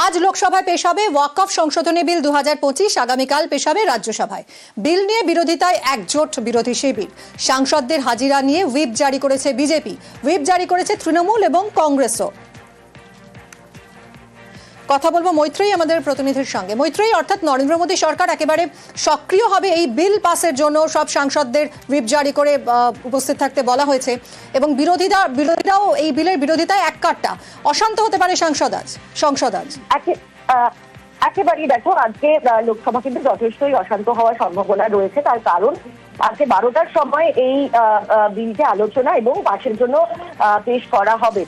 আজ লোকসভায় পেশ হবে ওয়াকফ সংশোধনী বিল 2025। আগামীকাল পেশ হবে রাজ্যসভায়। বিল নিয়ে বিরোধিতায় একজোট বিরোধী শিবির। সাংসদদের হাজিরা নিয়ে হুইপ জারি করেছে বিজেপি, হুইপ জারি করেছে তৃণমূল এবং কংগ্রেসও। কথা বলবো মৈত্রেয়ী আমাদের প্রতিনিধির সঙ্গে। মৈত্রেয়ী, অর্থাৎ নরেন্দ্র মোদী সরকার একেবারে সক্রিয় হবে এই বিল পাসের জন্য, সব সাংসদদের হুইপ জারি করে উপস্থিত থাকতে বলা হয়েছে এবং বিরোধীরাও এই বিলের বিরোধিতায় এককাট্টা। অশান্ত হতে পারে সংসদ আজ। একেবারেই দেখো, আজকে লোকসভা কিন্তু যথেষ্টই অশান্ত হওয়ার সম্ভাবনা রয়েছে। তার কারণ আজকে 12টার সময় এই বিলকে আলোচনা এবং পাশের জন্য পেশ করা হবে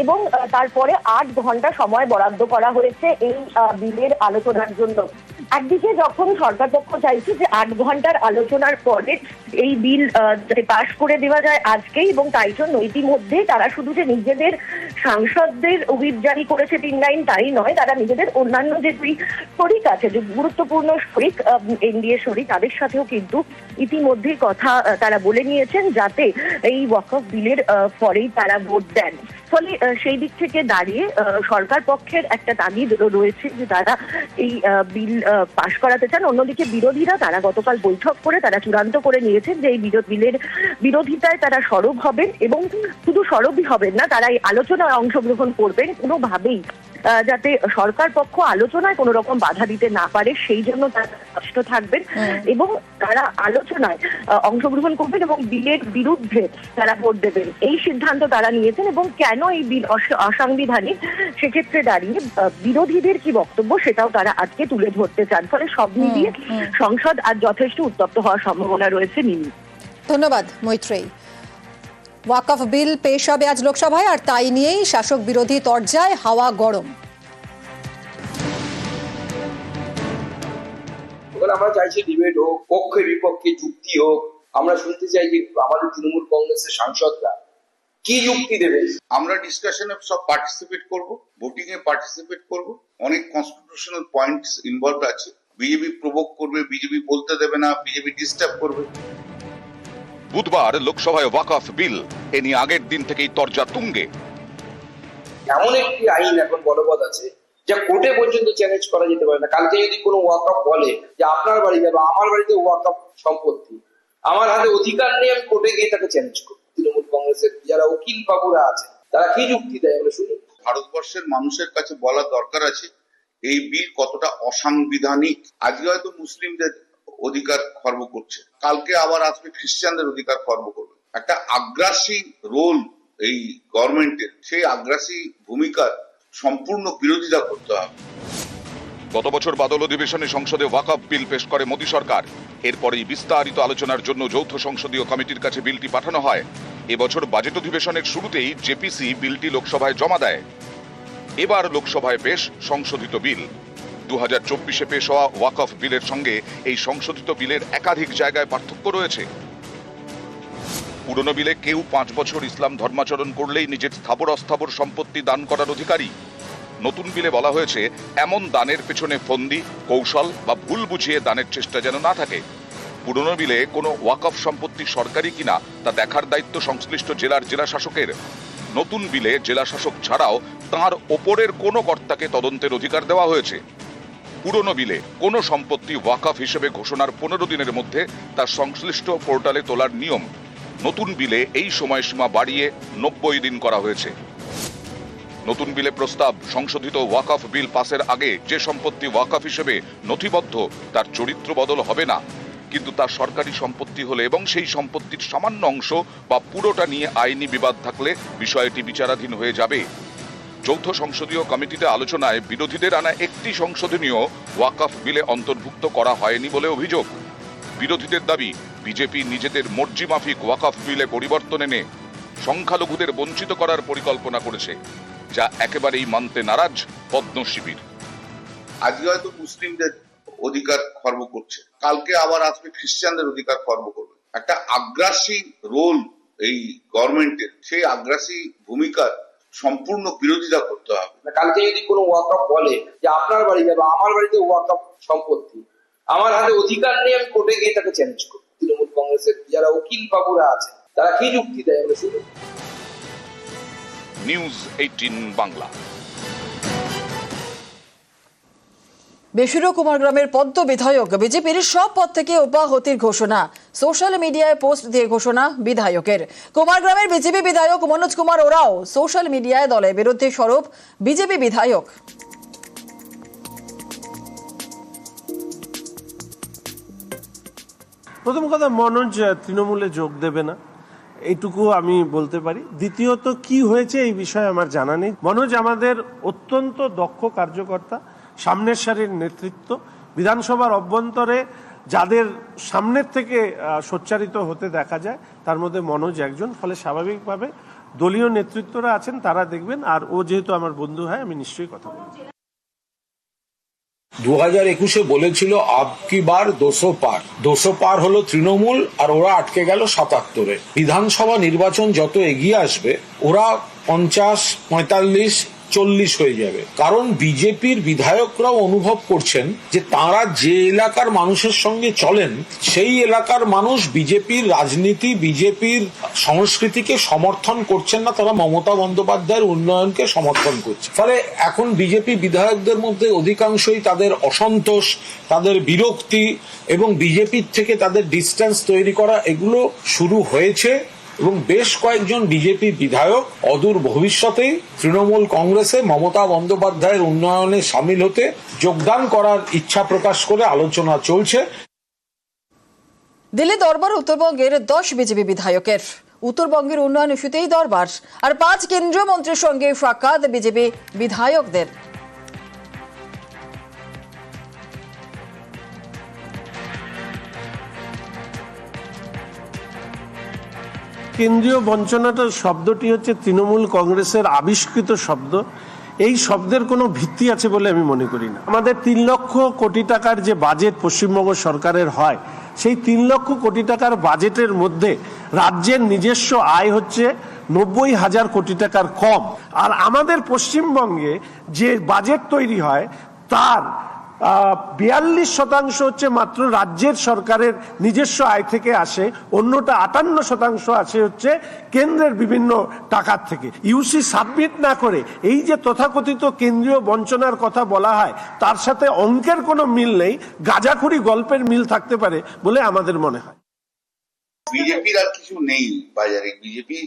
এবং তারপরে 8 ঘন্টা সময় বরাদ্দ করা হয়েছে এই বিলের আলোচনার জন্য। একদিকে যখন সরকার পক্ষ চাইছে যে 8 ঘন্টার আলোচনার পরে এই বিল পাশ করে দেওয়া যায় আজকেই, এবং তাই জন্য ইতিমধ্যে তারা শুধু যে নিজেদের সাংসদদের হুইপ জারি করেছে 3 লাইন তাই নয়, তারা নিজেদের অন্যান্য যে দুই শরিক আছে, যে গুরুত্বপূর্ণ শরিক এনডিএ শরিক, তাদের সাথেও কিন্তু ইতিমধ্যেই কথা তারা বলে নিয়েছেন যাতে এই ওয়াকফ বিলের পরেই তারা ভোট দেন। ফলে সেই দিক থেকে দাঁড়িয়ে সরকার পক্ষের একটা তাগিদ রয়েছে যে তারা এই বিল পাশ করাতে চান। অন্যদিকে বিরোধীরা তারা গতকাল বৈঠক করে তারা চূড়ান্ত করে নিয়েছেন যে এই বিলের বিরোধিতায় তারা সরব হবেন এবং শুধু সরবই হবেন না, তারা এই আলোচনায় অংশগ্রহণ করবেন কোনোভাবেই যাতে সরকার পক্ষ আলোচনায় কোনো রকম বাধা দিতে না পারে, সেই জন্য তারা কষ্ট থাকবেন এবং তারা আলোচনায় অংশগ্রহণ করবেন এবং বিলের বিরুদ্ধে তারা ভোট দেবেন, এই সিদ্ধান্ত তারা নিয়েছেন। এবং কেন এই বিল অসাংবিধানিক সেক্ষেত্রে দাঁড়িয়ে বিরোধীদের কি বক্তব্য সেটাও তারা আজকে তুলে ধরতে চান। ফলে সব মিলিয়ে সংসদ আজ যথেষ্ট উত্তপ্ত হওয়ার সম্ভাবনা রয়েছে। মিমি, ধন্যবাদ মৈত্রেয়ী। ওয়াকফ বিল পেশ হবে আজ লোকসভায়, আর তাই নিয়েই শাসক বিরোধী তরজায় হাওয়া গরম। আমরা চাইছি ডিবেট হোক, পক্ষে বিপক্ষে যুক্তি হোক। আমরা শুনতে চাই যে আমাদের তৃণমূল কংগ্রেসের সাংসদরা কি যুক্তি দেবে। আমরা ডিসকাশনে সব পার্টিসিপেট করব, ভোটিং এ পার্টিসিপেট করব। অনেক কনস্টিটিউশনাল পয়েন্টস ইনভলভ আছে। বিজেপি প্রভোক করবে, বিজেপি বলতে দেবে না, বিজেপি ডিস্টার্ব করবে। বুধবার লোকসভায় ওয়াকফ বিল, এ নিয়ে আগের দিন থেকেই তরজা তুঙ্গে। এমন একটি আইন এখন বলবৎ আছে যা কোর্টে পর্যন্ত চ্যালেঞ্জ করা যেতে পারে না। কালকে যদি কোনো ওয়াকফ বলে যে আপনার বাড়িতে বা আমার বাড়িতে ওয়াকফ সম্পত্তি, আমার হাতে অধিকার নেই, আমি কোর্টে গিয়ে তাকে চ্যালেঞ্জ করি। তৃণমূল কংগ্রেসের যারা উকিল বাবুরা আছেন তারা কি যুক্তি দেয় আমরা শুনি। ভারতবর্ষের মানুষের কাছে বলা দরকার আছে এই বিল কতটা অসাংবিধানিক। আজকে হয়তো মুসলিমদের অধিকার খর্ব করছে, কালকে আবার আসবে খ্রিস্টানদের অধিকার খর্ব করবে। একটা আগ্রাসী রোল এই গভর্নমেন্টের, সেই আগ্রাসী ভূমিকার সম্পূর্ণ বিরোধিতা করতে হবে। গত বছর বাদল অধিবেশনে সংসদে ওয়াকফ বিল পেশ করে মোদী সরকার। এরপরেই বিস্তারিত আলোচনার জন্য যৌথ সংসদীয় কমিটির কাছে বিলটি পাঠানো হয়। এবছর বাজেট অধিবেশনের শুরুতেই জেপিসি বিলটি লোকসভায় জমা দেয়। এবার লোকসভায় পেশ সংশোধিত বিল। 2024-এ পেশ হওয়া ওয়াকফ বিলের সঙ্গে এই সংশোধিত বিলের একাধিক জায়গায় পার্থক্য রয়েছে। পুরনো বিলে কেউ 5 বছর ইসলাম ধর্মাচরণ করলেই নিজের স্থাবর অস্থাবর সম্পত্তি দান করার অধিকারী। নতুন বিলে বলা হয়েছে এমন দানের পেছনে ফন্দি, কৌশল বা ভুল বুঝিয়ে দানের চেষ্টা যেন না থাকে। পুরনো বিলে কোনো ওয়াকফ সম্পত্তি সরকারি কিনা তা দেখার দায়িত্ব সংশ্লিষ্ট জেলার জেলাশাসকের। নতুন বিলে জেলাশাসক ছাড়াও তাঁর ওপরের কোনো কর্তাকে তদন্তের অধিকার দেওয়া হয়েছে। পুরনো বিলে কোনো সম্পত্তি ওয়াকফ হিসেবে ঘোষণার 15 দিনের মধ্যে তার সংশ্লিষ্ট পোর্টালে তোলার নিয়ম। নতুন বিলে এই সময়সীমা বাড়িয়ে 90 দিন করা হয়েছে। নতুন বিলে প্রস্তাব, সংশোধিত ওয়াকফ বিল পাসের আগে যে সম্পত্তি ওয়াকফ হিসেবে নথিবদ্ধ তার চরিত্র বদল হবে না, কিন্তু তার সরকারি সম্পত্তি হলে এবং সেই সম্পত্তির সামান্য অংশ বা পুরোটা নিয়ে আইনি বিবাদ থাকলে বিষয়টি বিচারাধীন হয়ে যাবে। যৌথ সংসদীয় কমিটিতে আলোচনায় বিরোধীদের আনা একটি সংশোধনীয় ওয়াকফ বিলে অন্তর্ভুক্ত করা হয়নি বলে অভিযোগ। বিরোধীদের দাবি বিজেপি নিজেদের মর্জি মাফিক ওয়াকফ বিলে পরিবর্তন এনে সংখ্যালঘুদের বঞ্চিত করার পরিকল্পনা করেছে, যা একেবারেই মানতে নারাজ পদ্ম শিবির। আজকে হয়তো মুসলিমদের অধিকার খর্ব করছে, কালকে আবার আসবে খ্রিস্টানদের অধিকার খর্ব করবে। একটা আগ্রাসী রোল এই গভর্নমেন্টের, সেই আগ্রাসী ভূমিকার সম্পূর্ণ বিরোধিতা করতে হবে। কালকে যদি কোনো ওয়াকফ বলে যে আপনার বাড়িতে বা আমার বাড়িতে ওয়াকফ সম্পত্তি, আমার হাতে অধিকার নেই, আমি কোর্টে গিয়ে তাকে চ্যালেঞ্জ করি। তৃণমূল কংগ্রেসের যারা উকিল বাবুরা আছেন তারা কি যুক্তি দেয় আমরা শুনি। নিউজ 18 বাংলা। বেসুরো কুমারগ্রামের পদ্ম বিধায়ক বিজেপির সব পদ থেকে অব্যাহতির ঘোষণা। সোশ্যাল মিডিয়ায় পোস্ট দিয়ে ঘোষণা বিধায়কের। কুমারগ্রামের বিজেপি বিধায়ক মনোজ কুমার ওরাও সোশ্যাল মিডিয়ায় দলের বিরুদ্ধে সরব বিজেপি বিধায়ক। প্রথম কথা, মনোজ তৃণমূলে যোগ দেবে না, এইটুকু আমি বলতে পারি। দ্বিতীয়ত, কি হয়েছে এই বিষয়ে আমার জানা নেই। মনোজ আমাদের অত্যন্ত দক্ষ কার্যকর্তা, সামনের সারির নেতৃত্ব, বিধানসভার অভ্যন্তরে যাদের সামনের থেকে সোচ্চারিত হতে দেখা যায় তার মধ্যে মনোজ একজন। ফলে স্বাভাবিকভাবে দলীয় নেতৃত্বরা আছেন, তারা দেখবেন। আর ও যেহেতু আমার বন্ধু হয়, আমি নিশ্চয়ই কথা বলবো। 2021-এ বলেছিল আবকি বার 200 পার হলো তৃণমূল, আর ওরা আটকে গেল 77-এ। বিধানসভা নির্বাচন যত এগিয়ে আসবে ওরা 50, 45, 40 হয়ে যাবে। কারণ বিজেপির বিধায়করাও অনুভব করছেন যে তারা যে এলাকার মানুষের সঙ্গে চলেন সেই এলাকার মানুষ বিজেপির রাজনীতি, বিজেপির সংস্কৃতিকে সমর্থন করছেন না, তারা মমতা বন্দ্যোপাধ্যায়ের উন্নয়নকে সমর্থন করছে। ফলে এখন বিজেপি বিধায়কদের মধ্যে অধিকাংশই তাদের অসন্তোষ, তাদের বিরক্তি এবং বিজেপির থেকে তাদের ডিস্টেন্স তৈরি করা, এগুলো শুরু হয়েছে। এবং বেশ কয়েকজন বিজেপি বিধায়ক অদূর ভবিষ্যতেই তৃণমূল কংগ্রেসে মমতা বন্দ্যোপাধ্যায়ের উন্নয়নে সামিল হতে যোগদান করার ইচ্ছা প্রকাশ করে আলোচনা চলছে। দিল্লি দরবার উত্তরবঙ্গের 10 বিজেপি বিধায়কের। উত্তরবঙ্গের উন্নয়ন ইস্যুতেই দরবার, আর 5 কেন্দ্রীয় মন্ত্রীর সঙ্গে সাক্ষাৎ বিজেপি বিধায়কদের। কেন্দ্রীয় বঞ্চনাটা শব্দটি হচ্ছে তৃণমূল কংগ্রেসের আবিষ্কৃত শব্দ। এই শব্দের কোনো ভিত্তি আছে বলে আমি মনে করি না। আমাদের 3 লক্ষ কোটি টাকার যে বাজেট পশ্চিমবঙ্গ সরকারের হয়, সেই 3 লক্ষ কোটি টাকার বাজেটের মধ্যে রাজ্যের নিজস্ব আয় হচ্ছে 90,000 কোটি টাকার কম। আর আমাদের পশ্চিমবঙ্গে যে বাজেট তৈরি হয় তার 42% হচ্ছে মাত্র রাজ্যের সরকারের নিজস্ব আয় থেকে আসে, অন্যটা 58% আসে হচ্ছে কেন্দ্রের বিভিন্ন টাকার থেকে। ইউসি সাবমিট না করে এই যে তথাকথিত কেন্দ্রীয় বঞ্চনার কথা বলা হয়, তার সাথে অঙ্কের কোনো মিল নেই, গাঁজাখুরি গল্পের মিল থাকতে পারে বলে আমাদের মনে হয়। বিজেপির আর কিছু নেই বাজারে। বিজেপি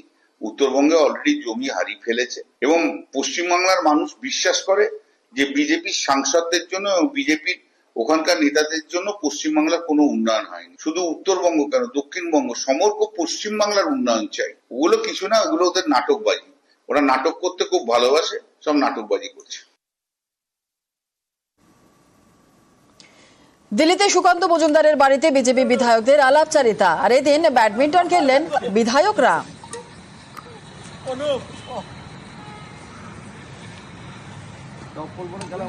উত্তরবঙ্গে অলরেডি জমি হারিয়ে ফেলেছে এবং পশ্চিমবাংলার মানুষ বিশ্বাস করে যে বিজেপির সাংসদদের জন্য এবং বিজেপির ওখানকার নেতাদের জন্য পশ্চিমবাংলার কোনো উন্নয়ন হয়নি। শুধু উত্তরবঙ্গ কেন, দক্ষিণবঙ্গ, সমগ্র পশ্চিমবাংলার উন্নয়ন চাই। ওগুলো কিছু না, ওগুলো ওদের নাটকবাজি। ওরা নাটক করতে খুব ভালোবাসে, সব নাটকবাজি করছে। দিল্লিতে সুকান্ত মজুমদারের বাড়িতে বিজেপি বিধায়কদের আলাপচারিতা, আর এদিন ব্যাডমিন্টন খেললেন বিধায়করা। খেলা